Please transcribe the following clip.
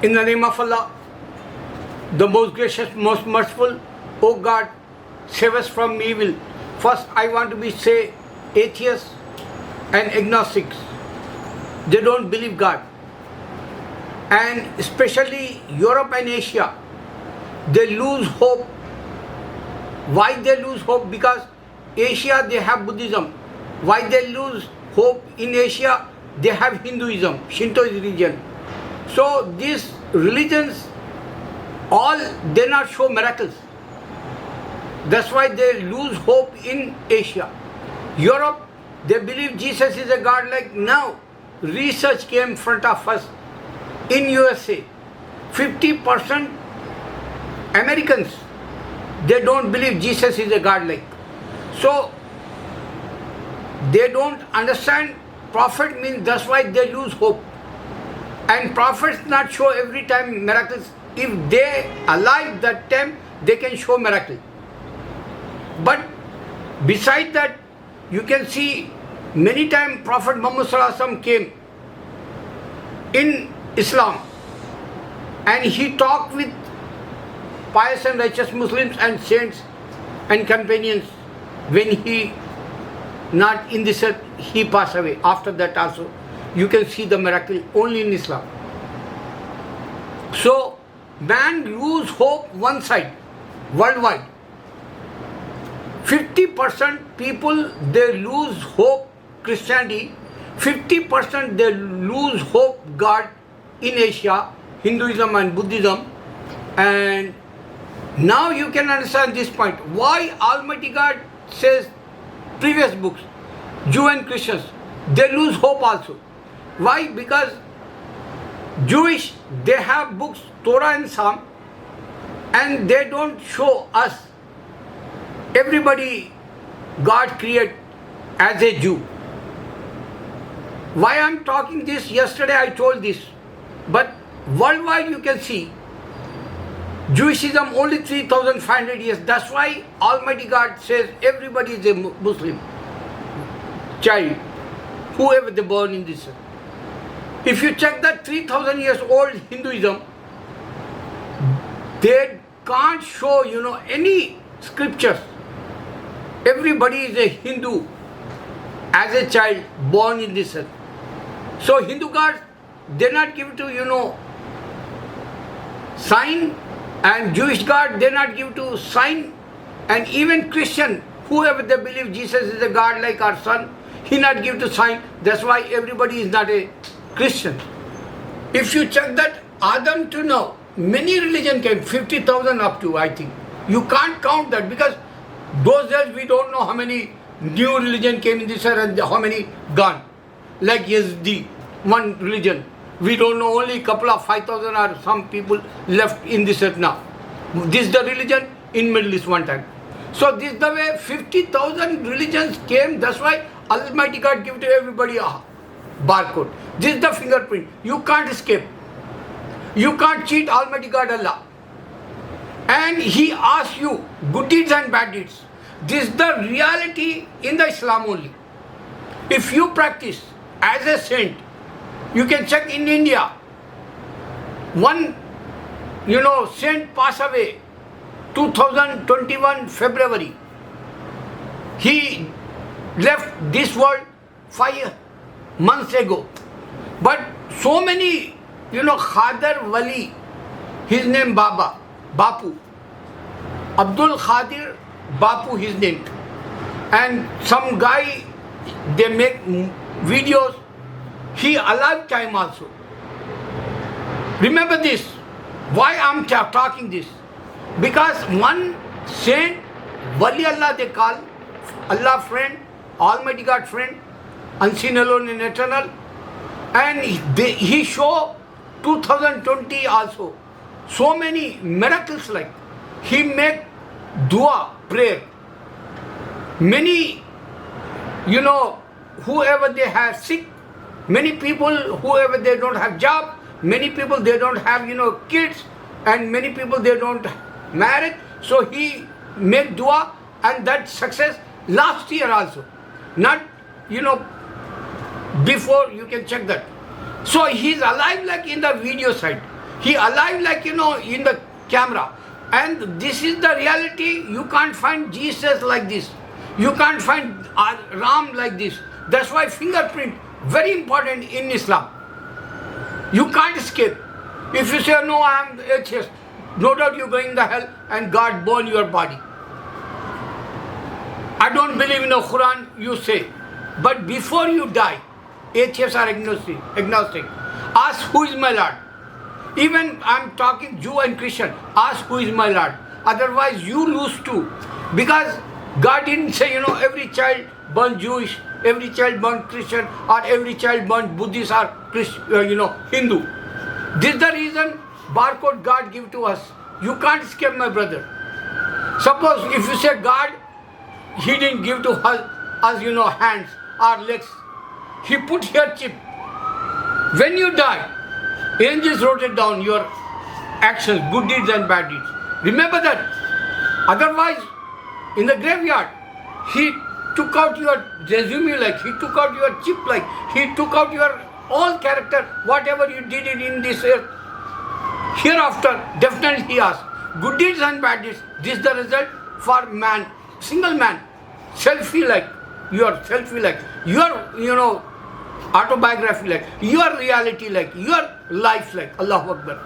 In the name of Allah, the most gracious, most merciful, O God, save us from evil. First, I want to say atheists and agnostics, they don't believe God. And especially Europe and Asia, they lose hope. Why they lose hope? Because Asia, they have Buddhism. Why they lose hope in Asia? They have Hinduism, Shintoism religion. So these religions, all they not show miracles. That's why they lose hope in Asia. Europe, they believe Jesus is a God. Like now, research came in front of us. In USA, 50% Americans, they don't believe Jesus is a God. Like so, they don't understand prophet means. That's why they lose hope. And prophets not show every time miracles. If they alive that time, they can show miracle. But beside that, you can see many times Prophet Muhammad Sallallahu Alaihi Wasallam came in Islam and he talked with pious and righteous Muslims and saints and companions. When he not in this earth, he passed away. After that also, you can see the miracle only in Islam. So, man lose hope one side, worldwide. 50% people, they lose hope Christianity. 50% they lose hope God in Asia, Hinduism and Buddhism. And now you can understand this point. Why Almighty God says previous books, Jew and Christians, they lose hope also. Why? Because Jewish, they have books, Torah and Psalm, and they don't show us everybody God created as a Jew. Why I'm talking this? Yesterday I told this, but worldwide you can see Jewishism only 3,500 years. That's why Almighty God says everybody is a Muslim child, whoever they born in this earth. If you check that 3,000 years old Hinduism, they can't show any scriptures. Everybody is a Hindu as a child born in this earth. So Hindu gods, they not give to sign, and Jewish God, they not give to sign, and even Christian, whoever they believe Jesus is a God like our son, he not give to sign. That's why everybody is not a Christian. If you check that Adam to now, many religion came, 50,000 up to, I think. You can't count that because those days we don't know how many new religion came in this earth and how many gone. Like Yazdi, one religion. We don't know, only couple of 5,000 or some people left in this earth now. This is the religion in Middle East one time. So this is the way 50,000 religions came. That's why Almighty God give to everybody a barcode. This is the fingerprint. You can't escape. You can't cheat Almighty God Allah. And He asks you good deeds and bad deeds. This is the reality in the Islam only. If you practice as a saint, you can check in India. One, saint passed away 2021 February. He left this world 5 months ago. But so many, Khadir Wali, his name Bapu. Abdul Khadir Bapu, his name. And some guy, they make videos. He alive time also. Remember this. Why I'm talking this? Because one saint, Wali Allah they call, Allah friend, Almighty God friend, unseen, alone and eternal. And he show 2020 also so many miracles, like he make dua, prayer. Many, whoever they have sick, many people, whoever they don't have job, many people they don't have, kids, and many people they don't married. So he make dua, and that success last year also. Not, before, you can check that. So he's alive like in the video side. He alive like, in the camera. And this is the reality. You can't find Jesus like this. You can't find Ram like this. That's why fingerprint, very important in Islam. You can't escape. If you say, no, I am atheist, no doubt you're going to hell and God burn your body. I don't believe in the Quran, you say. But before you die, atheists are agnostic. Ask who is my Lord. Even I'm talking Jew and Christian. Ask who is my Lord. Otherwise you lose too. Because God didn't say, every child born Jewish, every child born Christian, or every child born Buddhist or Hindu. This is the reason barcode God give to us. You can't escape, my brother. Suppose if you say God, He didn't give to us hands or legs. He put here chip. When you die, angels wrote it down, your actions, good deeds and bad deeds. Remember that. Otherwise, in the graveyard, He took out your resume like, He took out your chip like, He took out your all character, whatever you did it in this earth. Hereafter, definitely He asks, good deeds and bad deeds, this is the result for man, single man, selfie like, your selfie like, your autobiography like, your reality like, your life like. Allahu Akbar.